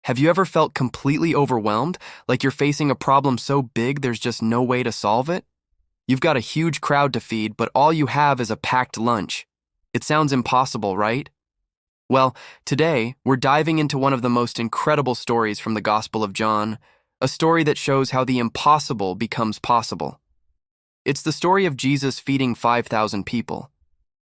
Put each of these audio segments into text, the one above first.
Have you ever felt completely overwhelmed, like you're facing a problem so big there's just no way to solve it? You've got a huge crowd to feed, but all you have is a packed lunch. It sounds impossible, right? Well, today, we're diving into one of the most incredible stories from the Gospel of John, a story that shows how the impossible becomes possible. It's the story of Jesus feeding 5,000 people.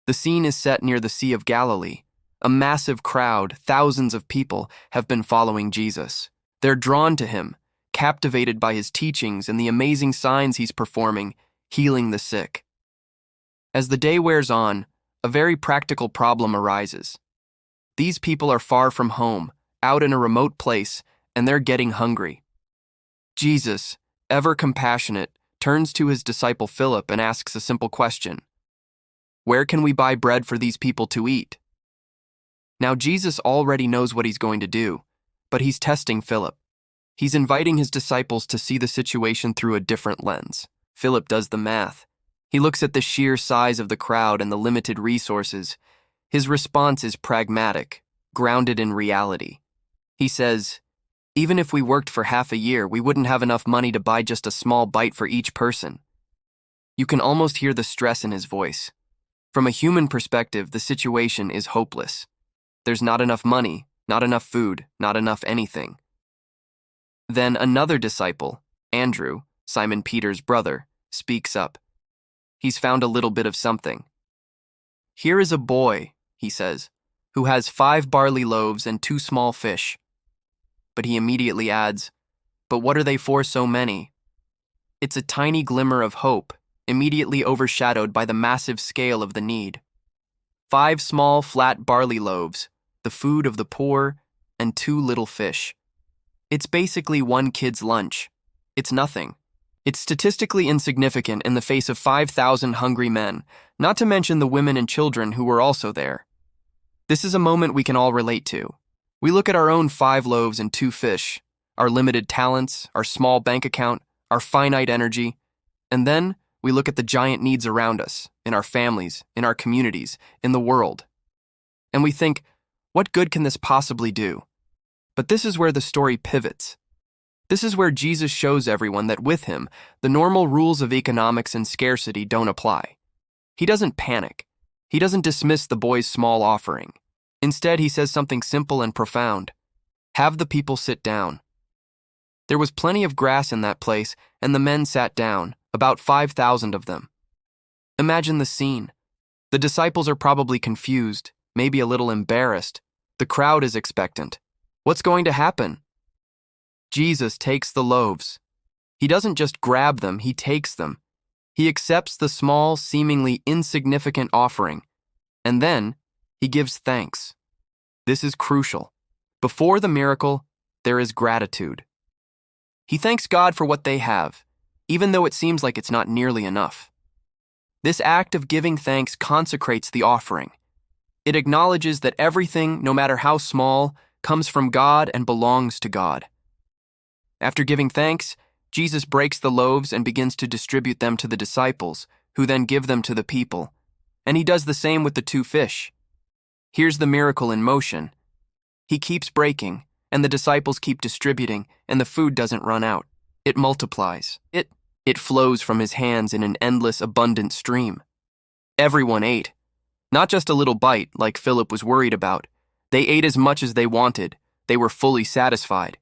The scene is set near the Sea of Galilee. A massive crowd, thousands of people, have been following Jesus. They're drawn to him, captivated by his teachings and the amazing signs he's performing, healing the sick. As the day wears on, a very practical problem arises. These people are far from home, out in a remote place, and they're getting hungry. Jesus, ever compassionate, turns to his disciple Philip and asks a simple question. Where can we buy bread for these people to eat? Now, Jesus already knows what he's going to do, but he's testing Philip. He's inviting his disciples to see the situation through a different lens. Philip does the math. He looks at the sheer size of the crowd and the limited resources. His response is pragmatic, grounded in reality. He says, even if we worked for half a year, we wouldn't have enough money to buy just a small bite for each person. You can almost hear the stress in his voice. From a human perspective, the situation is hopeless. There's not enough money, not enough food, not enough anything. Then another disciple, Andrew, Simon Peter's brother, speaks up. He's found a little bit of something. Here is a boy, he says, who has 5 barley loaves and 2 small fish. But he immediately adds, but what are they for so many? It's a tiny glimmer of hope, immediately overshadowed by the massive scale of the need. 5 small, flat barley loaves, the food of the poor, and 2 little fish. It's basically one kid's lunch. It's nothing. It's statistically insignificant in the face of 5,000 hungry men, not to mention the women and children who were also there. This is a moment we can all relate to. We look at our own 5 loaves and 2 fish, our limited talents, our small bank account, our finite energy, and then we look at the giant needs around us, in our families, in our communities, in the world. And we think, what good can this possibly do? But this is where the story pivots. This is where Jesus shows everyone that with him, the normal rules of economics and scarcity don't apply. He doesn't panic. He doesn't dismiss the boy's small offering. Instead, he says something simple and profound. Have the people sit down. There was plenty of grass in that place, and the men sat down, about 5,000 of them. Imagine the scene. The disciples are probably confused, maybe a little embarrassed. The crowd is expectant. What's going to happen? Jesus takes the loaves. He doesn't just grab them, he takes them. He accepts the small, seemingly insignificant offering, and then he gives thanks. This is crucial. Before the miracle, there is gratitude. He thanks God for what they have, even though it seems like it's not nearly enough. This act of giving thanks consecrates the offering. It acknowledges that everything, no matter how small, comes from God and belongs to God. After giving thanks, Jesus breaks the loaves and begins to distribute them to the disciples, who then give them to the people. And he does the same with the 2 fish. Here's the miracle in motion. He keeps breaking, and the disciples keep distributing, and the food doesn't run out. It multiplies. It flows from his hands in an endless, abundant stream. Everyone ate. Not just a little bite, like Philip was worried about. They ate as much as they wanted. They were fully satisfied.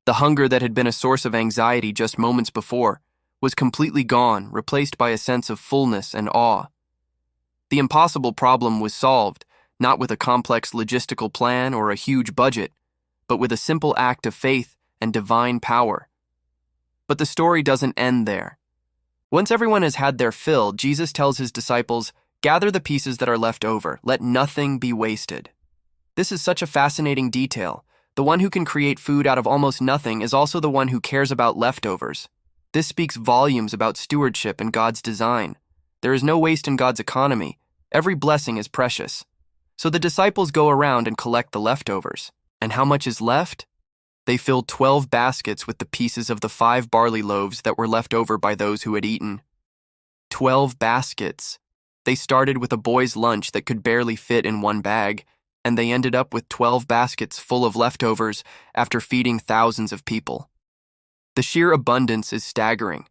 The hunger that had been a source of anxiety just moments before was completely gone, replaced by a sense of fullness and awe. The impossible problem was solved, not with a complex logistical plan or a huge budget, but with a simple act of faith and divine power. But the story doesn't end there. Once everyone has had their fill, Jesus tells his disciples, gather the pieces that are left over, let nothing be wasted. This is such a fascinating detail. The one who can create food out of almost nothing is also the one who cares about leftovers. This speaks volumes about stewardship and God's design. There is no waste in God's economy. Every blessing is precious. So the disciples go around and collect the leftovers. And how much is left? They filled 12 baskets with the pieces of the 5 barley loaves that were left over by those who had eaten. 12 baskets. They started with a boy's lunch that could barely fit in one bag, and they ended up with 12 baskets full of leftovers after feeding thousands of people. The sheer abundance is staggering.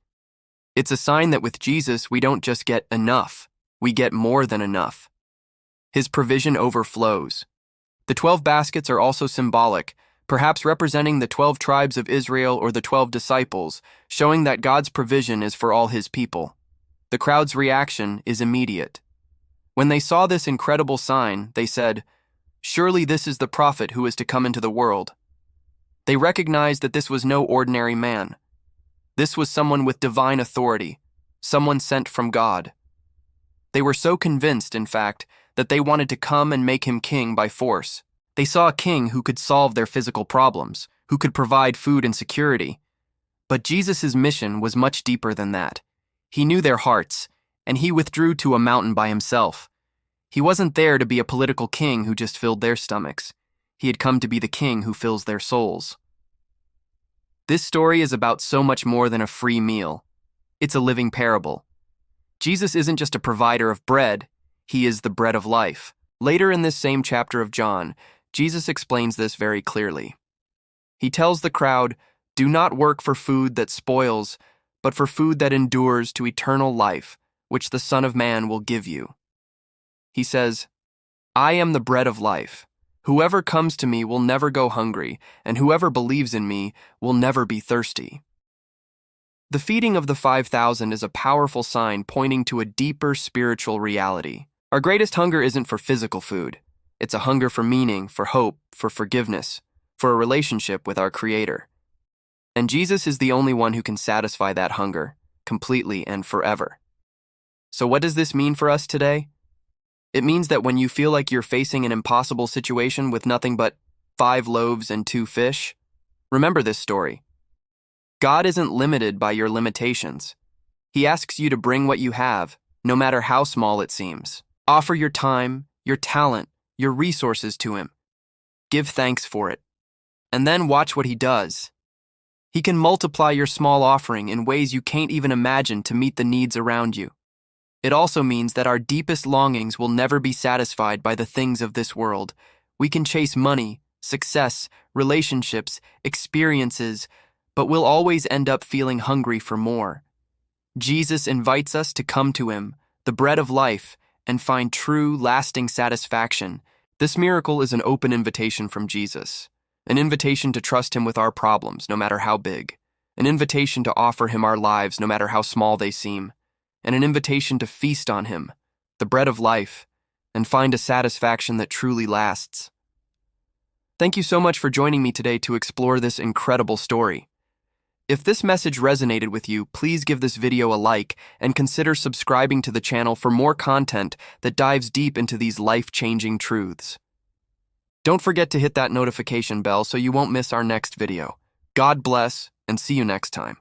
It's a sign that with Jesus, we don't just get enough, we get more than enough. His provision overflows. The 12 baskets are also symbolic, perhaps representing the 12 tribes of Israel or the 12 disciples, showing that God's provision is for all his people. The crowd's reaction is immediate. When they saw this incredible sign, they said, "Surely this is the prophet who is to come into the world." They recognized that this was no ordinary man. This was someone with divine authority, someone sent from God. They were so convinced, in fact, that they wanted to come and make him king by force. They saw a king who could solve their physical problems, who could provide food and security. But Jesus' mission was much deeper than that. He knew their hearts, and he withdrew to a mountain by himself. He wasn't there to be a political king who just filled their stomachs. He had come to be the king who fills their souls. This story is about so much more than a free meal. It's a living parable. Jesus isn't just a provider of bread, he is the bread of life. Later in this same chapter of John, Jesus explains this very clearly. He tells the crowd, "Do not work for food that spoils, but for food that endures to eternal life, which the Son of Man will give you." He says, "I am the bread of life. Whoever comes to me will never go hungry, and whoever believes in me will never be thirsty." The feeding of the 5,000 is a powerful sign pointing to a deeper spiritual reality. Our greatest hunger isn't for physical food. It's a hunger for meaning, for hope, for forgiveness, for a relationship with our Creator. And Jesus is the only one who can satisfy that hunger, completely and forever. So what does this mean for us today? It means that when you feel like you're facing an impossible situation with nothing but 5 loaves and 2 fish, remember this story. God isn't limited by your limitations. He asks you to bring what you have, no matter how small it seems. Offer your time, your talent, your resources to him. Give thanks for it. And then watch what he does. He can multiply your small offering in ways you can't even imagine to meet the needs around you. It also means that our deepest longings will never be satisfied by the things of this world. We can chase money, success, relationships, experiences, but we'll always end up feeling hungry for more. Jesus invites us to come to him, the bread of life, and find true, lasting satisfaction. This miracle is an open invitation from Jesus, an invitation to trust him with our problems, no matter how big, an invitation to offer him our lives, no matter how small they seem, and an invitation to feast on him, the bread of life, and find a satisfaction that truly lasts. Thank you so much for joining me today to explore this incredible story. If this message resonated with you, please give this video a like and consider subscribing to the channel for more content that dives deep into these life-changing truths. Don't forget to hit that notification bell so you won't miss our next video. God bless, and see you next time.